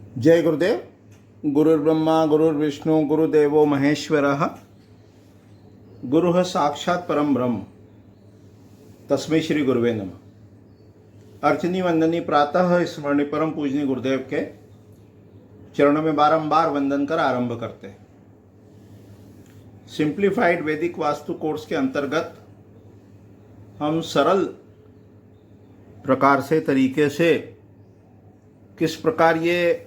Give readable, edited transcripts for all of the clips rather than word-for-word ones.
जय गुरुदेव। गुरुर्ब्रह्मा गुरुर्विष्णु गुरुदेवो महेश्वरः। गुरुः साक्षात् परम ब्रह्म तस्मै श्री गुरुवे नमः। अर्चनी वंदनी प्रातः स्मरणी परम पूजनीय गुरुदेव के चरणों में बारंबार वंदन कर आरंभ करते हैं। सिंप्लीफाइड वैदिक वास्तु कोर्स के अंतर्गत हम सरल प्रकार से तरीके से किस प्रकार ये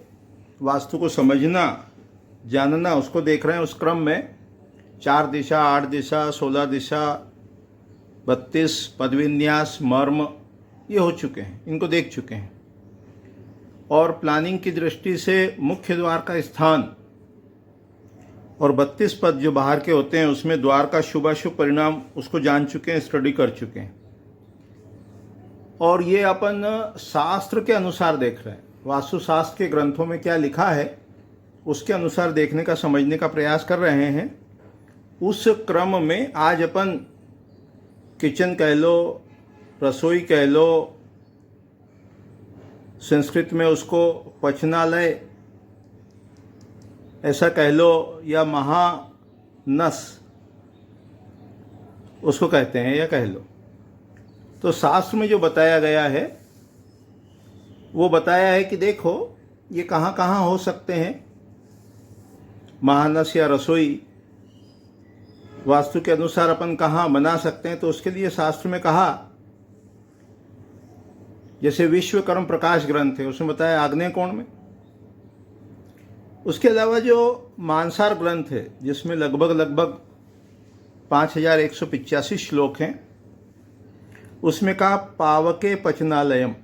वास्तु को समझना जानना उसको देख रहे हैं। उस क्रम में 4 दिशा, 8 दिशा, 16 दिशा, 32 पदविन्यास, मर्म ये हो चुके हैं, इनको देख चुके हैं। और प्लानिंग की दृष्टि से मुख्य द्वार का स्थान और 32 पद जो बाहर के होते हैं उसमें द्वार का शुभाशुभ परिणाम उसको जान चुके हैं, स्टडी कर चुके हैं। और ये अपन शास्त्र के अनुसार देख रहे हैं। वास्तुशास्त्र के ग्रंथों में क्या लिखा है उसके अनुसार देखने का, समझने का प्रयास कर रहे हैं। उस क्रम में आज अपन किचन कह लो, रसोई कह लो, संस्कृत में उसको पचनालय ऐसा कह लो, या महानस उसको कहते हैं, या कह लो। तो शास्त्र में जो बताया गया है वो बताया है कि देखो ये कहाँ कहाँ हो सकते हैं। महानस या रसोई वास्तु के अनुसार अपन कहाँ बना सकते हैं। तो उसके लिए शास्त्र में कहा, जैसे विश्वकर्म प्रकाश ग्रंथ है उसमें बताया आग्नेय कोण में। उसके अलावा जो मानसार ग्रंथ है जिसमें लगभग 5185 श्लोक हैं, उसमें कहा पावके पचनालयम,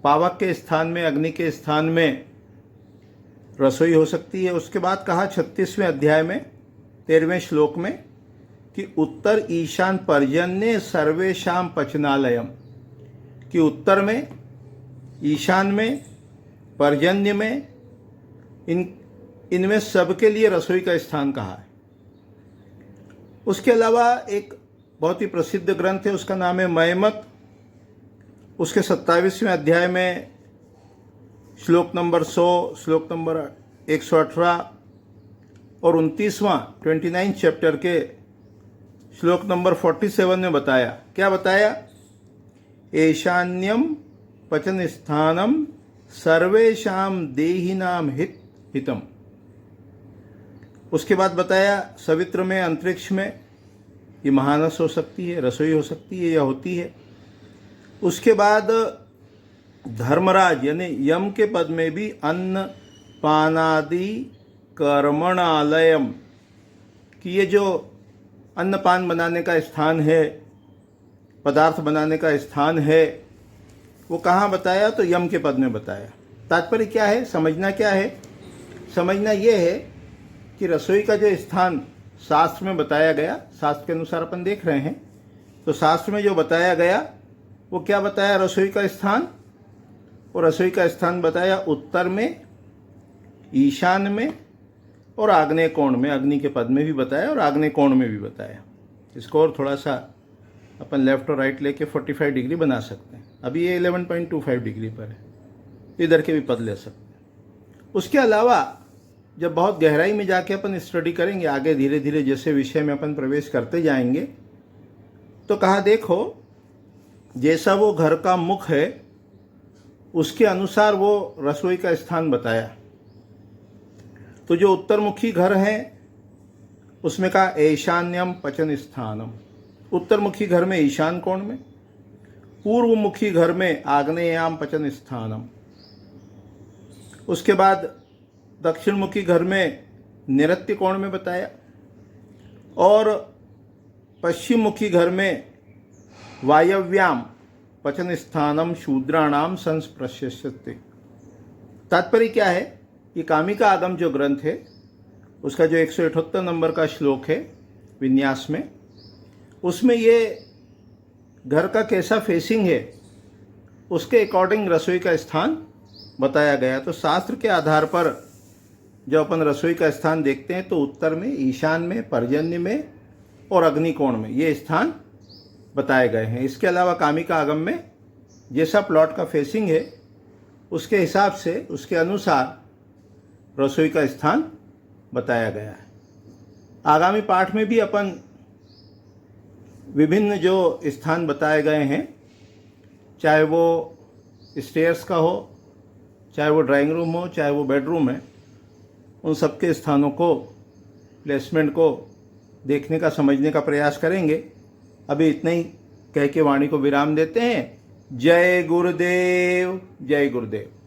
पावक के स्थान में, अग्नि के स्थान में रसोई हो सकती है। उसके बाद कहा 36वें अध्याय में 13वें श्लोक में कि उत्तर ईशान पर्जन्य सर्वेशाम पचनालयम, कि उत्तर में, ईशान में, पर्जन्य में, इनमें सबके लिए रसोई का स्थान कहा है। उसके अलावा एक बहुत ही प्रसिद्ध ग्रंथ है, उसका नाम है मयमक। उसके 27वें अध्याय में श्लोक नंबर 100, श्लोक नंबर 118 और 29 चैप्टर के श्लोक नंबर 47 में बताया। क्या बताया? ईशान्यम पचन स्थानम सर्वेशाम देहिनाम हितम। उसके बाद बताया सवित्र में, अंतरिक्ष में ये महानस हो सकती है, रसोई हो सकती है या होती है। उसके बाद धर्मराज यानी यम के पद में भी अन्न पानादि कर्मणालयम, कि ये जो अन्न पान बनाने का स्थान है, पदार्थ बनाने का स्थान है, वो कहाँ बताया? तो यम के पद में बताया। तात्पर्य क्या है, समझना क्या है? समझना ये है कि रसोई का जो स्थान शास्त्र में बताया गया, शास्त्र के अनुसार अपन देख रहे हैं, तो शास्त्र में जो बताया गया वो क्या बताया? रसोई का स्थान, और रसोई का स्थान बताया उत्तर में, ईशान में और आग्नेय कोण में। अग्नि के पद में भी बताया और आग्नेय कोण में भी बताया। इसको और थोड़ा सा अपन लेफ्ट और राइट लेके 45 डिग्री बना सकते हैं। अभी ये 11.25 डिग्री पर है, इधर के भी पद ले सकते हैं। उसके अलावा जब बहुत गहराई में जाके अपन स्टडी करेंगे आगे, धीरे धीरे जैसे विषय में अपन प्रवेश करते जाएंगे, तो कहा देखो जैसा वो घर का मुख है उसके अनुसार वो रसोई का स्थान बताया। तो जो उत्तरमुखी घर है उसमें कहा ईशान्यम पचन स्थानम, उत्तरमुखी घर में ईशान कोण में, पूर्वमुखी घर में आग्नेयाम पचन स्थानम। उसके बाद दक्षिणमुखी घर में नैऋत्य कोण में बताया, और पश्चिममुखी घर में वायव्याम पचन स्थानम शूद्राणाम संस्पृश्यते। तात्पर्य क्या है? ये कामिका आगम जो ग्रंथ है उसका जो 178 नंबर का श्लोक है विन्यास में, उसमें ये घर का कैसा फेसिंग है उसके अकॉर्डिंग रसोई का स्थान बताया गया। तो शास्त्र के आधार पर जब अपन रसोई का स्थान देखते हैं तो उत्तर में, ईशान में, पर्जन्य में और अग्निकोण में ये स्थान बताए गए हैं। इसके अलावा कामिका आगम में जैसा प्लॉट का फेसिंग है उसके हिसाब से, उसके अनुसार रसोई का स्थान बताया गया है। आगामी पाठ में भी अपन विभिन्न जो स्थान बताए गए हैं, चाहे वो स्टेयर्स का हो, चाहे वो ड्राइंग रूम हो, चाहे वो बेडरूम है, उन सबके स्थानों को, प्लेसमेंट को देखने का, समझने का प्रयास करेंगे। अभी इतना ही कह के वाणी को विराम देते हैं। जय गुरुदेव, जय गुरुदेव।